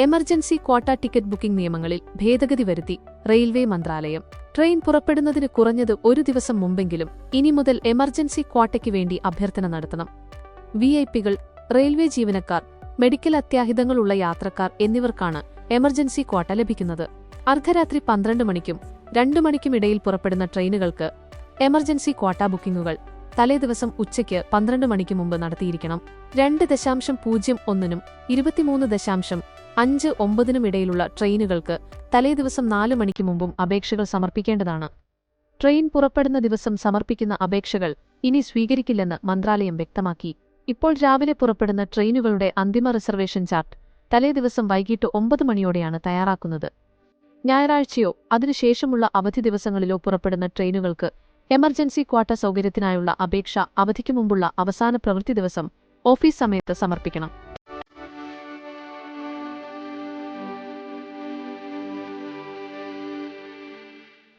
Emergency quota ticket booking നിയമങ്ങളിൽ ഭേദഗതി വരുത്തി റെയിൽവേ മന്ത്രാലയം. ട്രെയിൻ പുറപ്പെടുന്നതിന് കുറഞ്ഞത് ഒരു ദിവസം മുമ്പെങ്കിലും ഇനി മുതൽ എമർജൻസി ക്വാട്ടയ്ക്ക് വേണ്ടി അഭ്യർത്ഥന നടത്തണം. വിഐപികൾ, റെയിൽവേ ജീവനക്കാർ, മെഡിക്കൽ അത്യാഹിതങ്ങളുള്ള യാത്രക്കാർ എന്നിവർക്കാണ് എമർജൻസി ക്വാട്ട ലഭിക്കുന്നത്. അർദ്ധരാത്രി 12 മണിക്കും 2 മണിക്കും ഇടയിൽ പുറപ്പെടുന്ന ട്രെയിനുകൾക്ക് എമർജൻസി ക്വാട്ട ബുക്കിംഗുകൾ തലേദിവസം ഉച്ചയ്ക്ക് 12 മണിക്ക് മുമ്പ് നടത്തിയിരിക്കണം. 2.01-നും 23.59-നും ഇടയിലുള്ള ട്രെയിനുകൾക്ക് തലേദിവസം 4 മണിക്ക് മുമ്പും അപേക്ഷകൾ സമർപ്പിക്കേണ്ടതാണ്. ട്രെയിൻ പുറപ്പെടുന്ന ദിവസം സമർപ്പിക്കുന്ന അപേക്ഷകൾ ഇനി സ്വീകരിക്കില്ലെന്ന് മന്ത്രാലയം വ്യക്തമാക്കി. ഇപ്പോൾ രാവിലെ പുറപ്പെടുന്ന ട്രെയിനുകളുടെ അന്തിമ റിസർവേഷൻ ചാർട്ട് തലേദിവസം വൈകിട്ട് 9 മണിയോടെയാണ് തയ്യാറാക്കുന്നത്. ഞായറാഴ്ചയോ അതിനുശേഷമുള്ള അവധി ദിവസങ്ങളിലോ പുറപ്പെടുന്ന ട്രെയിനുകൾക്ക് എമർജൻസി ക്വാട്ട സൗകര്യത്തിനായുള്ള അപേക്ഷ അവധിക്ക് മുമ്പുള്ള അവസാന പ്രവൃത്തി ദിവസം ഓഫീസ് സമയത്ത് സമർപ്പിക്കണം.